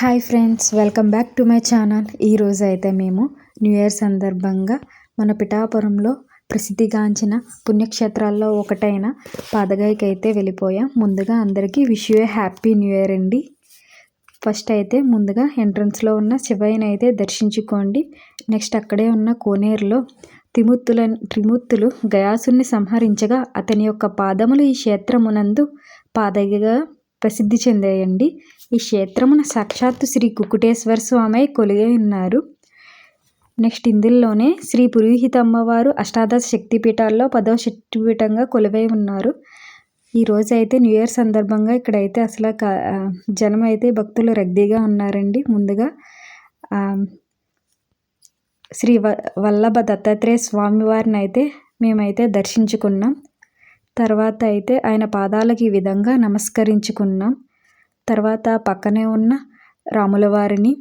Hi friends, welcome back to my channel. ఈరోజు అయితే మేము న్యూ ఇయర్ సందర్భంగా మన పిఠాపురంలో ప్రసిద్ధిగాంచిన పుణ్యక్షేత్రాల్లో ఒకటైన పాదగయకి అయితే వెళ్ళిపోయాం. ముందుగా అందరికీ wish you A happy new year అండి. ఫస్ట్ అయితే ముందుగా ఎంట్రన్స్లో ఉన్న శివయ్యని అయితే దర్శించుకోండి. నెక్స్ట్ అక్కడే ఉన్న కోనేరులో త్రిమూర్తులు గయాసుని సంహరించగా అతని యొక్క పాదములు ఈ క్షేత్రమునందు పాదగయగా ప్రసిద్ధి చెందాయండి. ఈ క్షేత్రమున సాక్షాత్తు శ్రీ కుక్కుటేశ్వర స్వామి కొలువై ఉన్నారు. నెక్స్ట్ ఇందులోనే శ్రీ పురోహిత అమ్మవారు అష్టాదశ శక్తిపీఠాల్లో 10వ శక్తిపీఠంగా కొలువై ఉన్నారు. ఈరోజు అయితే న్యూ ఇయర్ సందర్భంగా ఇక్కడైతే అసలు జనం అయితే భక్తులు రద్దీగా ఉన్నారండి. ముందుగా శ్రీ వల్లభ దత్తాత్రేయ స్వామివారిని అయితే మేమైతే దర్శించుకున్నాం. తర్వాత అయితే ఆయన పాదాలకు ఈ విధంగా నమస్కరించుకున్నాం. తర్వాత పక్కనే ఉన్న రాముల వారిని,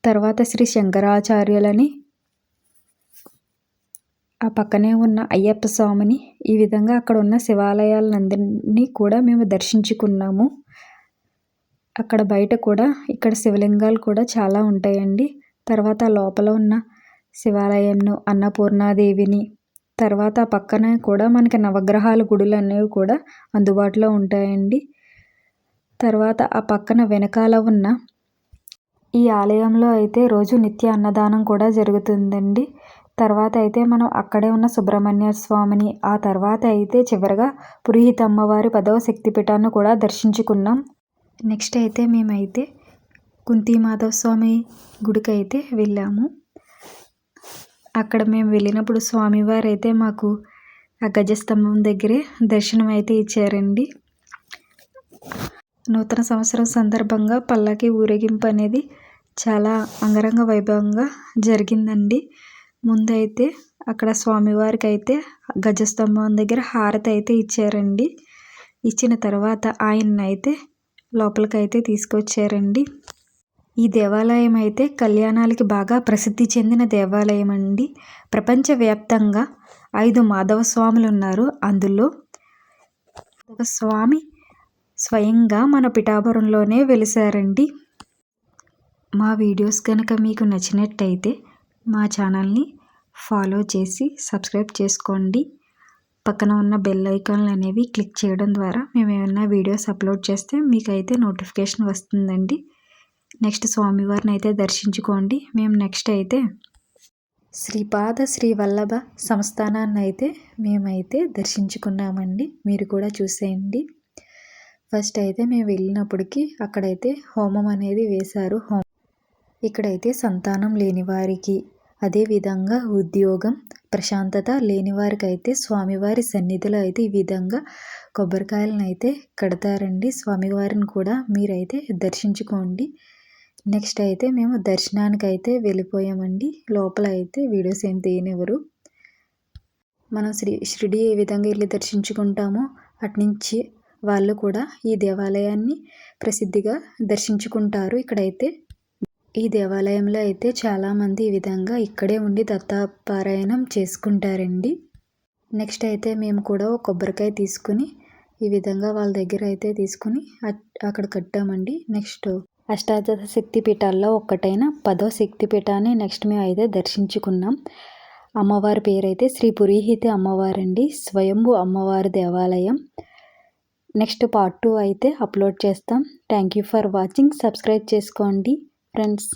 తర్వాత శ్రీ శంకరాచార్యులని, ఆ పక్కనే ఉన్న అయ్యప్ప స్వామిని, ఈ విధంగా అక్కడ ఉన్న శివాలయాలందరినీ కూడా మేము దర్శించుకున్నాము. అక్కడ బయట కూడా ఇక్కడ శివలింగాలు కూడా చాలా ఉంటాయండి. తర్వాత లోపల ఉన్న శివాలయంను, అన్నపూర్ణాదేవిని, తర్వాత పక్కన కూడా మనకి నవగ్రహాల గుడులు అనేవి కూడా అందుబాటులో ఉంటాయండి. తర్వాత ఆ పక్కన వెనకాల ఉన్న ఈ ఆలయంలో అయితే రోజు నిత్య అన్నదానం కూడా జరుగుతుందండి. తర్వాత అయితే మనం అక్కడే ఉన్న సుబ్రహ్మణ్య స్వామిని, ఆ తర్వాత అయితే చివరిగా పురోహిత అమ్మవారి 10వ శక్తిపీఠాన్ని కూడా దర్శించుకున్నాం. నెక్స్ట్ అయితే మేమైతే కుంతిమాధవ స్వామి గుడికి అయితే వెళ్ళాము. అక్కడ మేము వెళ్ళినప్పుడు స్వామివారు అయితే మాకు ఆ గజస్తంభం దగ్గరే దర్శనం అయితే ఇచ్చారండి. నూతన సంవత్సరం సందర్భంగా పల్లకి ఊరేగింపు అనేది చాలా అంగరంగ వైభవంగా జరిగిందండి. ముందైతే అక్కడ స్వామివారికి అయితే గజస్తంభం దగ్గర హారతి అయితే ఇచ్చారండి. ఇచ్చిన తర్వాత ఆయన్ని అయితే లోపలికైతే తీసుకొచ్చారండి. ఈ దేవాలయం అయితే కళ్యాణాలకి బాగా ప్రసిద్ధి చెందిన దేవాలయం అండి. ప్రపంచవ్యాప్తంగా 5 మాధవ స్వాములు ఉన్నారు. అందులో ఒక స్వామి స్వయంగా మన పిఠాపురంలోనే వెలిసారండి. మా వీడియోస్ కనుక మీకు నచ్చినట్టయితే మా ఛానల్ని ఫాలో చేసి సబ్స్క్రైబ్ చేసుకోండి. పక్కన ఉన్న బెల్ ఐకాన్లు అనేవి క్లిక్ చేయడం ద్వారా మేము ఏమైనా వీడియోస్ అప్లోడ్ చేస్తే మీకైతే నోటిఫికేషన్ వస్తుందండి. నెక్స్ట్ స్వామివారిని అయితే దర్శించుకోండి. మేము నెక్స్ట్ అయితే శ్రీపాద శ్రీ వల్లభ సంస్థానాన్ని అయితే మేమైతే దర్శించుకున్నామండి. మీరు కూడా చూసేయండి. ఫస్ట్ అయితే మేము వెళ్ళినప్పటికీ అక్కడైతే హోమం అనేది వేశారు. ఇక్కడైతే సంతానం లేని వారికి, అదేవిధంగా ఉద్యోగం, ప్రశాంతత లేని వారికి అయితే స్వామివారి సన్నిధిలో అయితే ఈ విధంగా కొబ్బరికాయలను అయితే కడతారండి. స్వామివారిని కూడా మీరైతే దర్శించుకోండి. నెక్స్ట్ అయితే మేము దర్శనానికి అయితే వెళ్ళిపోయామండి. లోపల అయితే వీడియోస్ ఏం తీయనివ్వరు. మనం షిరిడి ఏ విధంగా వెళ్ళి దర్శించుకుంటామో అట్నుంచి వాళ్ళు కూడా ఈ దేవాలయాన్ని ప్రసిద్ధిగా దర్శించుకుంటారు. ఇక్కడైతే ఈ దేవాలయంలో అయితే చాలామంది ఈ విధంగా ఇక్కడే ఉండి దత్తాపారాయణం చేసుకుంటారండి. నెక్స్ట్ అయితే మేము కూడా ఒక కొబ్బరికాయ తీసుకుని ఈ విధంగా వాళ్ళ దగ్గర అయితే తీసుకుని అక్కడ కట్టామండి. నెక్స్ట్ అష్టాదశ శక్తిపీఠాల్లో ఒక్కటైన 10వ శక్తిపీఠాన్ని నెక్స్ట్ మేము అయితే దర్శించుకున్నాం. అమ్మవారి పేరైతే శ్రీ పురోహిత అమ్మవారండి. స్వయంభూ అమ్మవారి దేవాలయం. నెక్స్ట్ పార్ట్ 2 అయితే అప్లోడ్ చేస్తాం. Thank you for watching. Subscribe చేసుకోండి ఫ్రెండ్స్.